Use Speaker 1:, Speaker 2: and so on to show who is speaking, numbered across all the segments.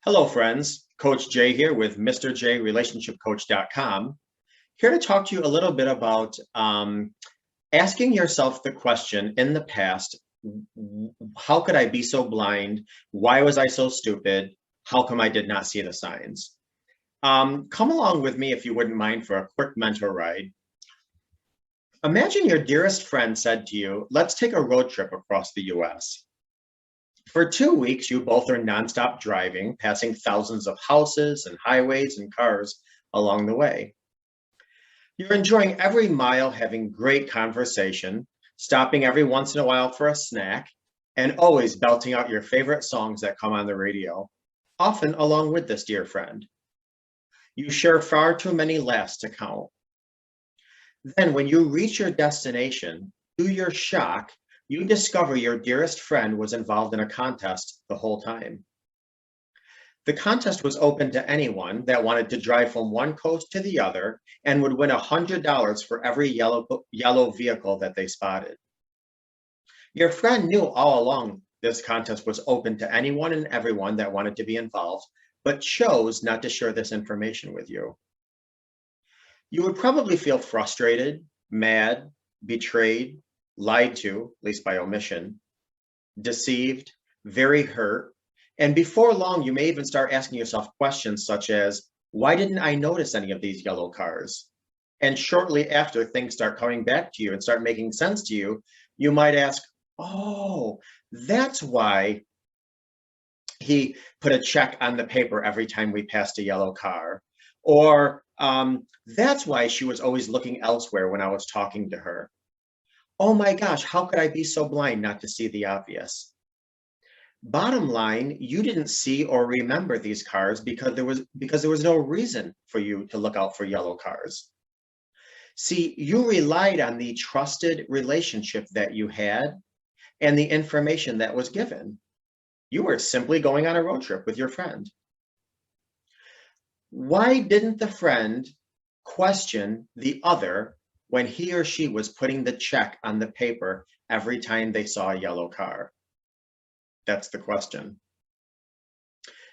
Speaker 1: Hello, friends. Coach Jay here with MrJRelationshipCoach.com. Here to talk to you a little bit about asking yourself the question in the past, how could I be so blind? Why was I so stupid? How come I did not see the signs? Come along with me if you wouldn't mind for a quick mental ride. Imagine your dearest friend said to you, let's take a road trip across the US. For 2 weeks, you both are nonstop driving, passing thousands of houses and highways and cars along the way. You're enjoying every mile, having great conversation, stopping every once in a while for a snack, and always belting out your favorite songs that come on the radio, often along with this dear friend. You share far too many laughs to count. Then, when you reach your destination, to your shock, you discover your dearest friend was involved in a contest the whole time. The contest was open to anyone that wanted to drive from one coast to the other and would win $100 for every yellow vehicle that they spotted. Your friend knew all along this contest was open to anyone and everyone that wanted to be involved, but chose not to share this information with you. You would probably feel frustrated, mad, betrayed, lied to, at least by omission, deceived, very hurt, and before long, you may even start asking yourself questions such as, why didn't I notice any of these yellow cars? And shortly after things start coming back to you and start making sense to you, you might ask, oh, that's why he put a check on the paper every time we passed a yellow car. Or that's why she was always looking elsewhere when I was talking to her. Oh my gosh, how could I be so blind not to see the obvious? Bottom line, you didn't see or remember these cars because there was no reason for you to look out for yellow cars. See, you relied on the trusted relationship that you had and the information that was given. You were simply going on a road trip with your friend. Why didn't the friend question the other when he or she was putting the check on the paper every time they saw a yellow car? That's the question.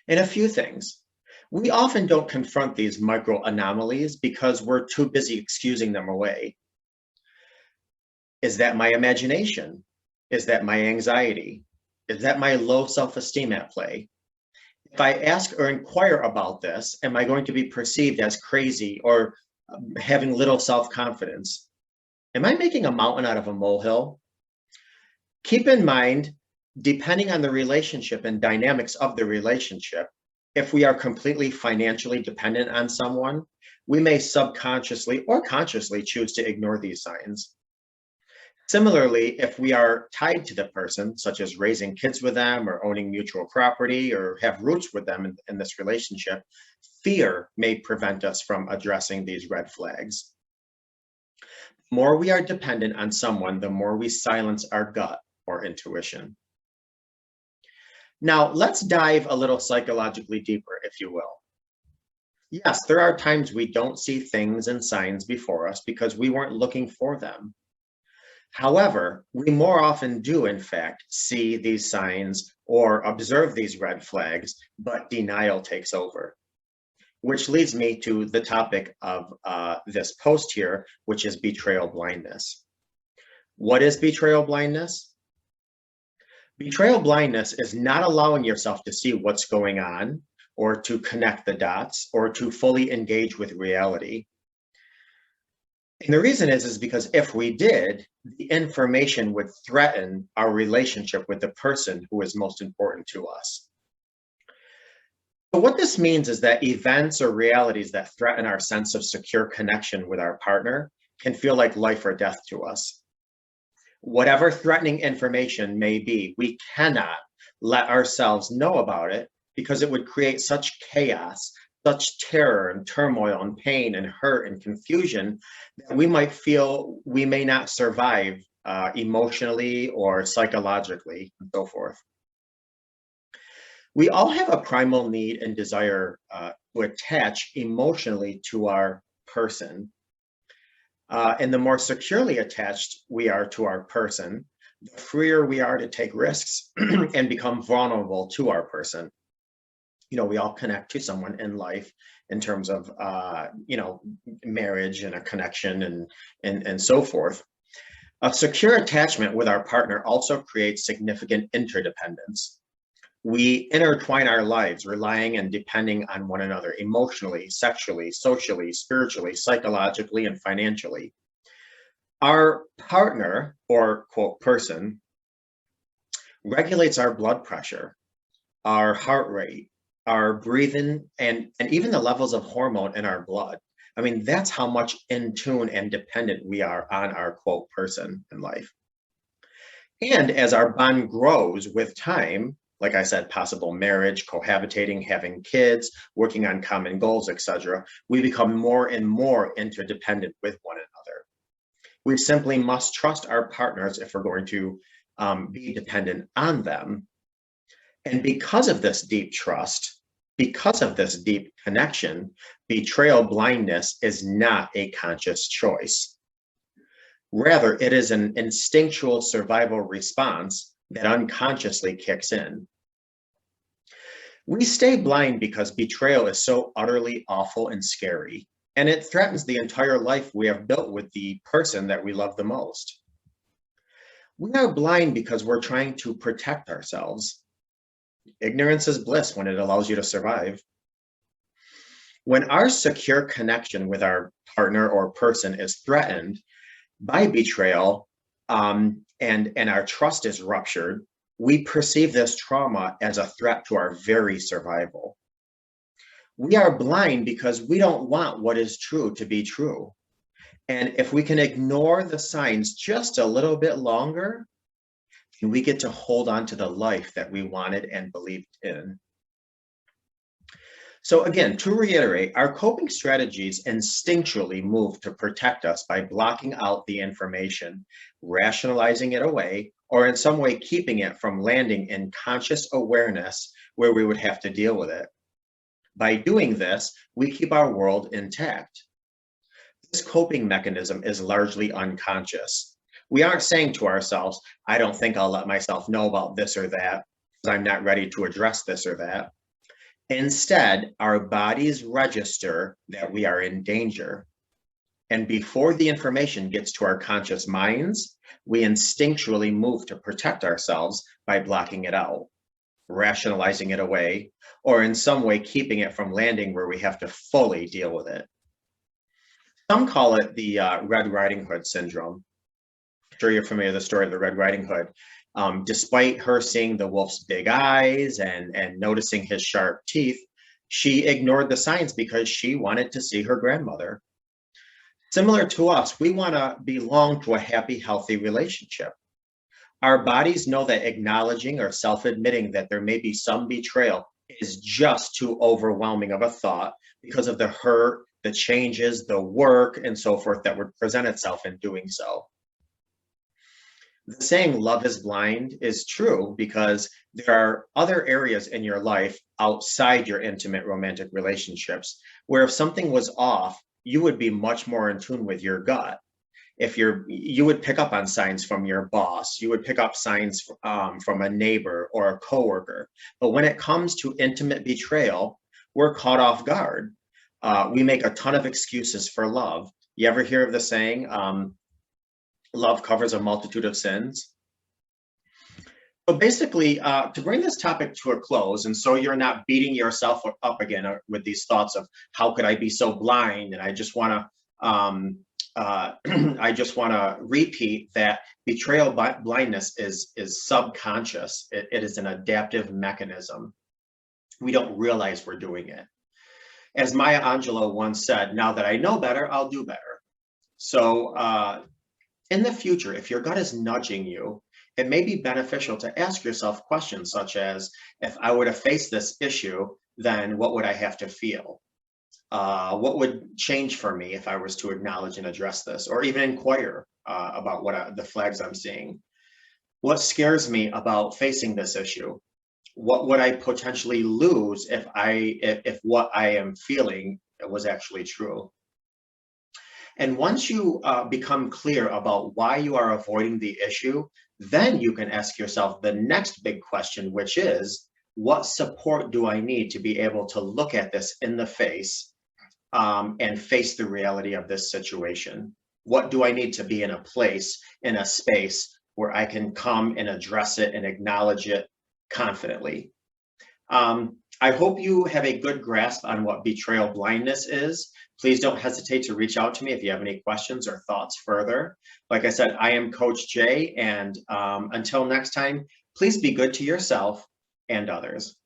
Speaker 1: And a few things. We often don't confront these micro anomalies because we're too busy excusing them away. Is that my imagination? Is that my anxiety? Is that my low self-esteem at play? If I ask or inquire about this, am I going to be perceived as crazy or having little self-confidence? Am I making a mountain out of a molehill? Keep in mind, depending on the relationship and dynamics of the relationship, if we are completely financially dependent on someone, we may subconsciously or consciously choose to ignore these signs. Similarly, if we are tied to the person, such as raising kids with them or owning mutual property or have roots with them in this relationship, fear may prevent us from addressing these red flags. The more we are dependent on someone, the more we silence our gut or intuition. Now, let's dive a little psychologically deeper, if you will. Yes, there are times we don't see things and signs before us because we weren't looking for them. However, we more often do, in fact, see these signs or observe these red flags, but denial takes over. Which leads me to the topic of this post here, which is betrayal blindness. What is betrayal blindness? Betrayal blindness is not allowing yourself to see what's going on or to connect the dots or to fully engage with reality. And the reason is because if we did, the information would threaten our relationship with the person who is most important to us. So what this means is that events or realities that threaten our sense of secure connection with our partner can feel like life or death to us. Whatever threatening information may be, we cannot let ourselves know about it because it would create such chaos, such terror and turmoil and pain and hurt and confusion that we might feel we may not survive emotionally or psychologically and so forth. We all have a primal need and desire to attach emotionally to our person. And the more securely attached we are to our person, the freer we are to take risks and become vulnerable to our person. we all connect to someone in life in terms of, marriage and a connection and so forth. A secure attachment with our partner also creates significant interdependence. We intertwine our lives, relying and depending on one another emotionally, sexually, socially, spiritually, psychologically, and financially. Our partner, or quote person, regulates our blood pressure, our heart rate, our breathing, and even the levels of hormone in our blood. I mean, that's how much in tune and dependent we are on our quote person in life. And as our bond grows with time, like I said, possible marriage, cohabitating, having kids, working on common goals, etc., we become more and more interdependent with one another. We simply must trust our partners if we're going to be dependent on them. And because of this deep trust, because of this deep connection, betrayal blindness is not a conscious choice. Rather, it is an instinctual survival response that unconsciously kicks in. We stay blind because betrayal is so utterly awful and scary, and it threatens the entire life we have built with the person that we love the most. We are blind because we're trying to protect ourselves. Ignorance is bliss when it allows you to survive. When our secure connection with our partner or person is threatened by betrayal, and our trust is ruptured, we perceive this trauma as a threat to our very survival. We are blind because we don't want what is true to be true. And if we can ignore the signs just a little bit longer, we get to hold on to the life that we wanted and believed in. So again, to reiterate, our coping strategies instinctually move to protect us by blocking out the information, rationalizing it away, or in some way keeping it from landing in conscious awareness where we would have to deal with it. By doing this, we keep our world intact. This coping mechanism is largely unconscious. We aren't saying to ourselves, I don't think I'll let myself know about this or that, because I'm not ready to address this or that. Instead, our bodies register that we are in danger. And before the information gets to our conscious minds, we instinctually move to protect ourselves by blocking it out, rationalizing it away, or in some way keeping it from landing where we have to fully deal with it. Some call it the Red Riding Hood syndrome. I'm sure you're familiar with the story of the Red Riding Hood. Despite her seeing the wolf's big eyes and noticing his sharp teeth, she ignored the signs because she wanted to see her grandmother. Similar to us, we want to belong to a happy, healthy relationship. Our bodies know that acknowledging or self-admitting that there may be some betrayal is just too overwhelming of a thought because of the hurt, the changes, the work, and so forth that would present itself in doing so. The saying love is blind is true because there are other areas in your life outside your intimate romantic relationships where if something was off, you would be much more in tune with your gut. If you would pick up on signs from your boss, you would pick up signs from a neighbor or a coworker. But when it comes to intimate betrayal, we're caught off guard. We make a ton of excuses for love. You ever hear of the saying, love covers a multitude of sins? So basically, to bring this topic to a close, and so you're not beating yourself up again with these thoughts of how could I be so blind, and I just want to repeat that betrayal blindness is subconscious. It is an adaptive mechanism. We don't realize we're doing it. As Maya Angelou once said, now that I know better, I'll do better. So in the future, if your gut is nudging you, it may be beneficial to ask yourself questions such as, if I were to face this issue, then what would I have to feel? What would change for me if I was to acknowledge and address this, or even inquire about the flags I'm seeing? What scares me about facing this issue? What would I potentially lose if what I am feeling was actually true? And once you become clear about why you are avoiding the issue, then you can ask yourself the next big question, which is, what support do I need to be able to look at this in the face, and face the reality of this situation? What do I need to be in a place, in a space where I can come and address it and acknowledge it confidently? I hope you have a good grasp on what betrayal blindness is. Please don't hesitate to reach out to me if you have any questions or thoughts further. Like I said, I am Coach Jay, and until next time, please be good to yourself and others.